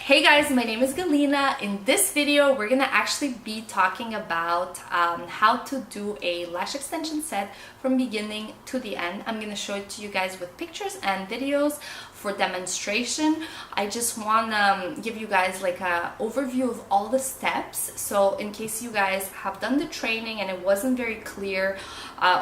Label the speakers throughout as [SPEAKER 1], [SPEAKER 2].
[SPEAKER 1] Hey guys, my name is Galina. In this video, we're gonna actually be talking about how to do a lash extension set from beginning to the end. I'm gonna show it to you guys with pictures and videos for demonstration. I just wanna give you guys like a overview of all the steps. So in case you guys have done the training and it wasn't very clear,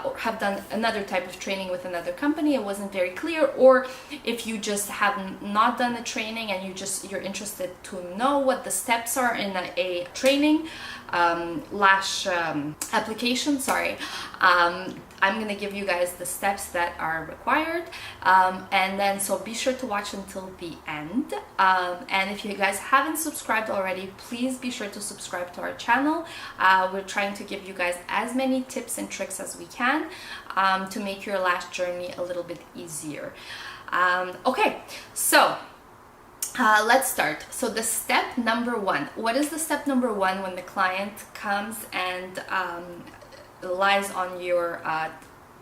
[SPEAKER 1] or have done another type of training with another company, it wasn't very clear, or if you just have not done the training and you're interested to know what the steps are in a training lash application, I'm gonna give you guys the steps that are required, and then so be sure to watch until the end, and if you guys haven't subscribed already, please be sure to subscribe to our channel. We're trying to give you guys as many tips and tricks as we can to make your lash journey a little bit easier. Okay, so let's start. So the step number one, what is the step number one when the client comes and lies on your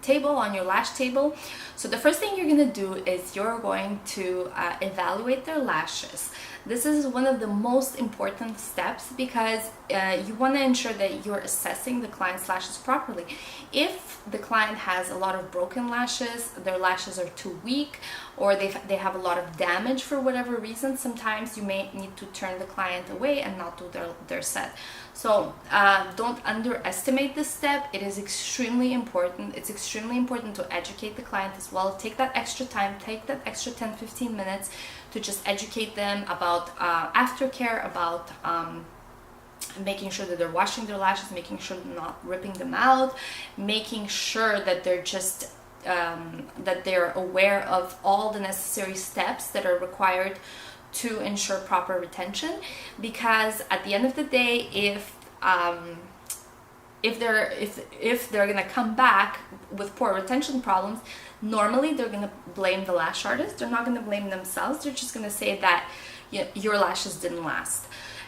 [SPEAKER 1] table, on your lash table? So the first thing you're going to do is you're going to evaluate their lashes. This is one of the most important steps because you want to ensure that you're assessing the client's lashes properly. If the client has a lot of broken lashes, their lashes are too weak, or they have a lot of damage for whatever reason, sometimes you may need to turn the client away and not do their set. So don't underestimate this step. It is extremely important. It's extremely important to educate the client as well. Take that extra time, take that extra 10-15 minutes to just educate them about aftercare, about making sure that they're washing their lashes, making sure they're not ripping them out, making sure that they're just that they're aware of all the necessary steps that are required to ensure proper retention. Because at the end of the day, if they're gonna come back with poor retention problems, normally they're gonna blame the lash artist. They're not gonna blame themselves. They're just gonna say that your lashes didn't last.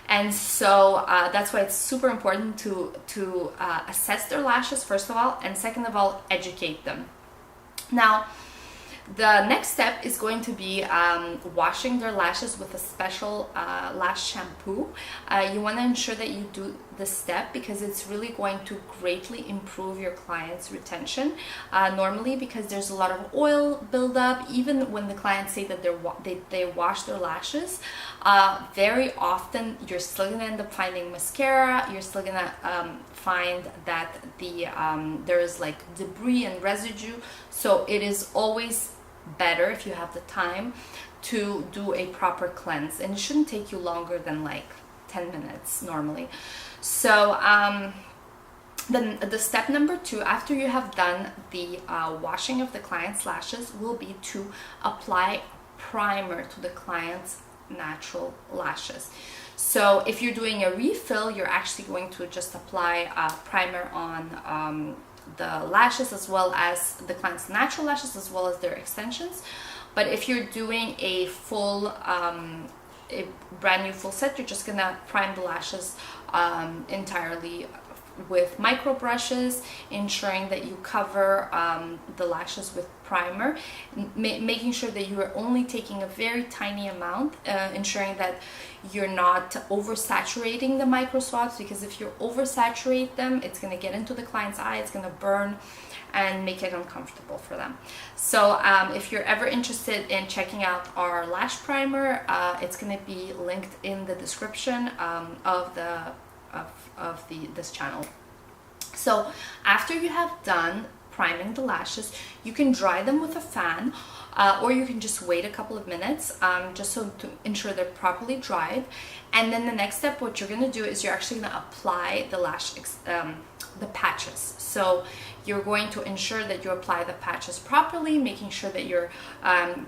[SPEAKER 1] And so that's why it's super important to assess their lashes first of all, and second of all, educate them. Now, the next step is going to be washing their lashes with a special lash shampoo. You want to ensure that you do this step because it's really going to greatly improve your client's retention. Normally, because there's a lot of oil buildup, even when the clients say that they wash their lashes, very often you're still going to end up finding mascara. You're still going to find that there is like debris and residue. So it is always better, if you have the time, to do a proper cleanse, and it shouldn't take you longer than like 10 minutes normally. So then the step number two, after you have done the washing of the client's lashes, will be to apply primer to the client's natural lashes. So if you're doing a refill, you're actually going to just apply primer on the lashes as well as the client's natural lashes as well as their extensions. But if you're doing a full a brand new full set, you're just gonna prime the lashes entirely with micro brushes, ensuring that you cover the lashes with primer, making sure that you are only taking a very tiny amount, ensuring that you're not oversaturating the micro swabs, because if you oversaturate them, it's going to get into the client's eye, it's going to burn and make it uncomfortable for them. So if you're ever interested in checking out our lash primer, it's going to be linked in the description of this channel. So after you have done priming the lashes, you can dry them with a fan, or you can just wait a couple of minutes just so to ensure they're properly dried. And then the next step, what you're going to do is you're actually going to apply the the patches. So you're going to ensure that you apply the patches properly, making sure that you're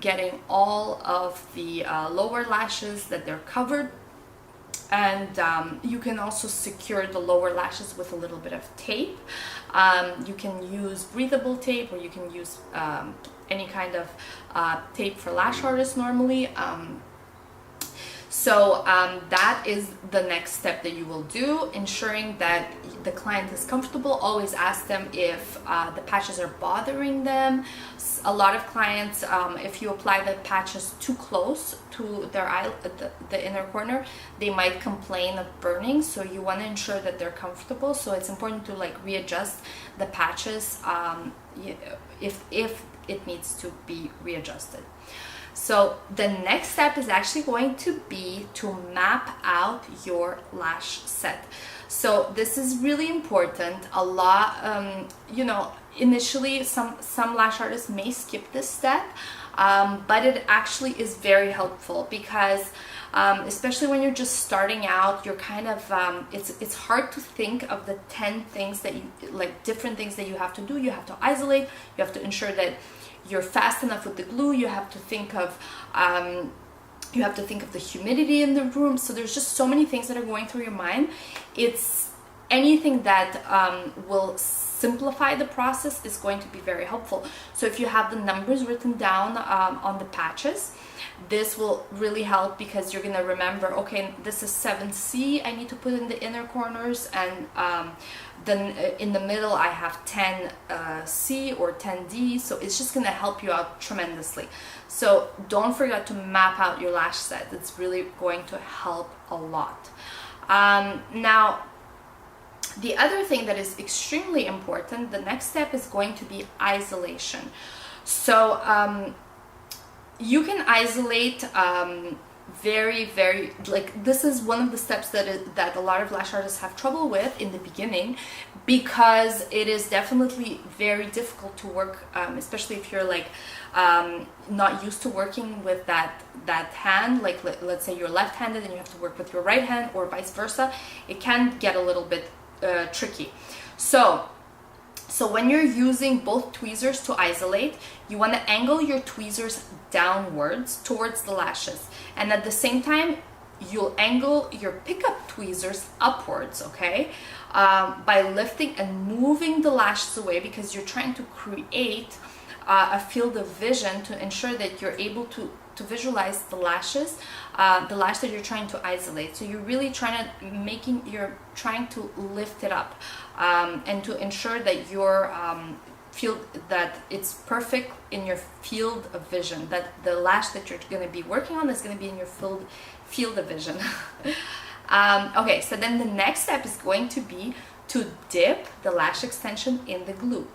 [SPEAKER 1] getting all of the lower lashes, that they're covered. And you can also secure the lower lashes with a little bit of tape. You can use breathable tape, or you can use any kind of tape for lash artists normally. So that is the next step that you will do, ensuring that the client is comfortable. Always ask them if the patches are bothering them. A lot of clients, if you apply the patches too close to their eye, the inner corner, they might complain of burning. So you want to ensure that they're comfortable. So it's important to like readjust the patches if it needs to be readjusted. So the next step is actually going to be to map out your lash set. So this is really important. A lot, you know, initially some lash artists may skip this step, but it actually is very helpful because especially when you're just starting out, you're kind of it's hard to think of the 10 things that you like, different things that you have to do. You have to isolate, you have to ensure that you're fast enough with the glue, you have to think of the humidity in the room. So there's just so many things that are going through your mind. It's anything that will simplify the process is going to be very helpful. So if you have the numbers written down on the patches, this will really help because you're gonna remember, okay, this is 7C I need to put in the inner corners, and then in the middle I have 10C or 10D. So it's just gonna help you out tremendously. So don't forget to map out your lash set. It's really going to help a lot. Now, the other thing that is extremely important, the next step is going to be isolation. So you can isolate very, like, this is one of the steps that a lot of lash artists have trouble with in the beginning, because it is definitely very difficult to work, especially if you're like not used to working with that hand. Like let's say you're left-handed and you have to work with your right hand, or vice versa. It can get a little bit tricky. So when you're using both tweezers to isolate, you want to angle your tweezers downwards towards the lashes, and at the same time you'll angle your pickup tweezers upwards, okay, by lifting and moving the lashes away, because you're trying to create a field of vision to ensure that you're able to visualize the lashes, the lash that you're trying to isolate. So you're really trying to lift it up, and to ensure that your that it's perfect in your field of vision, that the lash that you're going to be working on is going to be in your field of vision. Okay, so then the next step is going to be to dip the lash extension in the glue.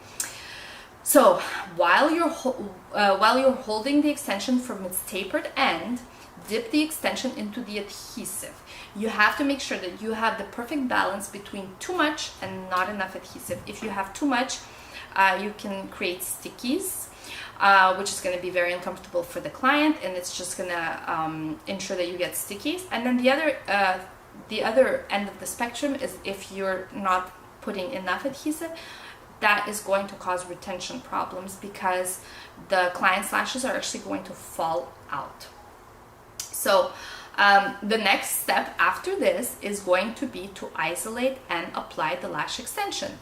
[SPEAKER 1] So while you're holding the extension from its tapered end, dip the extension into the adhesive. You have to make sure that you have the perfect balance between too much and not enough adhesive. If you have too much, you can create stickies, which is going to be very uncomfortable for the client, and it's just going to ensure that you get stickies. And then the other end of the spectrum is if you're not putting enough adhesive, that is going to cause retention problems, because the client's lashes are actually going to fall out. So the next step after this is going to be to isolate and apply the lash extension.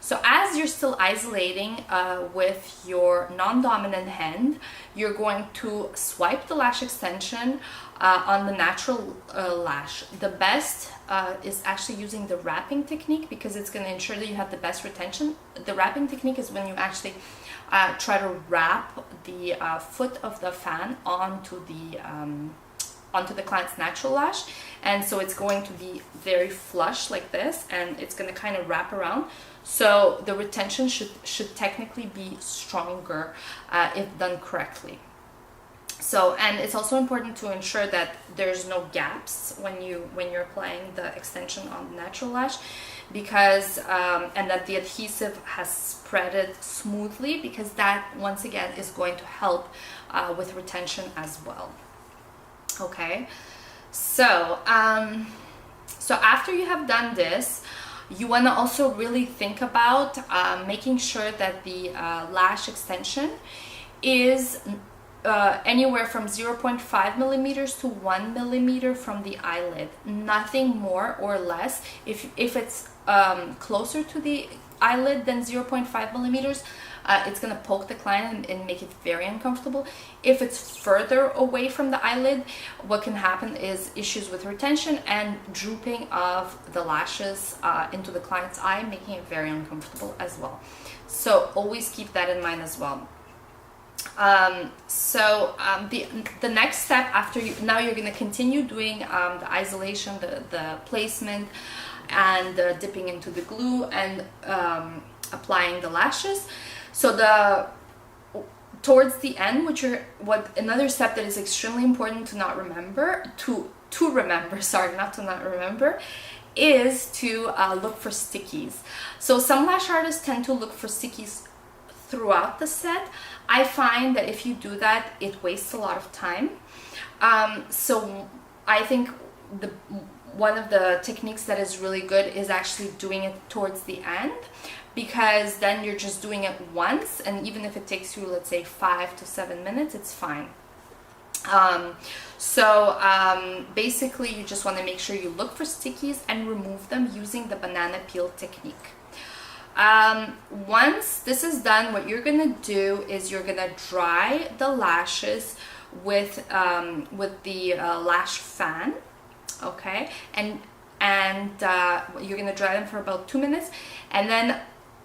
[SPEAKER 1] So as you're still isolating with your non-dominant hand, you're going to swipe the lash extension on the natural lash. The best is actually using the wrapping technique, because it's going to ensure that you have the best retention. The wrapping technique is when you actually try to wrap the foot of the fan onto the client's natural lash, and so it's going to be very flush like this, and it's going to kind of wrap around. So the retention should technically be stronger if done correctly. So, and it's also important to ensure that there's no gaps when you're applying the extension on the natural lash, because and that the adhesive has spreaded smoothly, because that once again is going to help with retention as well. Okay, so so after you have done this, you want to also really think about making sure that the lash extension is anywhere from 0.5 millimeters to 1 millimeter from the eyelid, nothing more or less. If it's closer to the eyelid than 0.5 millimeters, it's going to poke the client and make it very uncomfortable. If it's further away from the eyelid, what can happen is issues with retention and drooping of the lashes into the client's eye, making it very uncomfortable as well. So always keep that in mind as well. The next step after now you're going to continue doing the isolation, the placement, and the dipping into the glue, and applying the lashes. So towards the end, another step that is extremely important to not remember, sorry, not to not remember, is to look for stickies. So some lash artists tend to look for stickies throughout the set. I find that if you do that, it wastes a lot of time. So I think one of the techniques that is really good is actually doing it towards the end, because then you're just doing it once, and even if it takes you, let's say, 5 to 7 minutes, it's fine. Basically you just want to make sure you look for stickies and remove them using the banana peel technique. Once this is done, what you're gonna do is you're gonna dry the lashes with the lash fan, okay, and you're gonna dry them for about 2 minutes, and then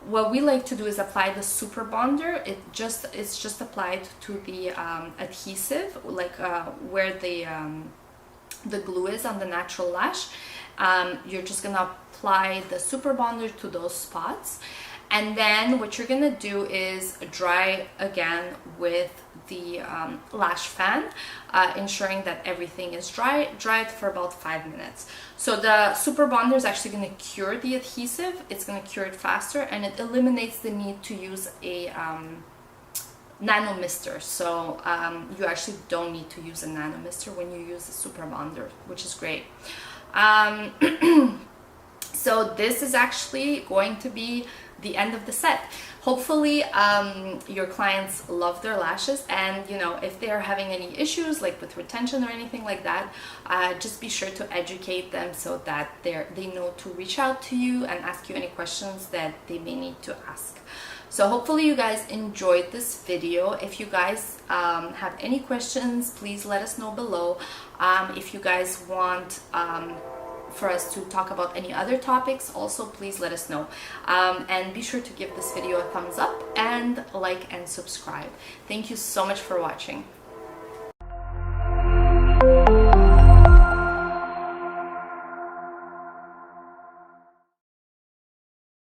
[SPEAKER 1] what we like to do is apply the super bonder. It's just applied to the adhesive, like where the glue is on the natural lash. You're just gonna apply the super bonder to those spots, and then what you're gonna do is dry again with the lash fan, ensuring that everything is dry. Dry it for about 5 minutes. So the super bonder is actually going to cure the adhesive. It's going to cure it faster, and it eliminates the need to use a nano mister. So you actually don't need to use a nano mister when you use the super bonder, which is great. So this is actually going to be the end of the set. Hopefully your clients love their lashes, and you know, if they are having any issues like with retention or anything like that, just be sure to educate them so that they know to reach out to you and ask you any questions that they may need to ask. So hopefully you guys enjoyed this video. If you guys have any questions, please let us know below. If you guys want for us to talk about any other topics, also please let us know, and be sure to give this video a thumbs up and like and subscribe. Thank you so much for watching.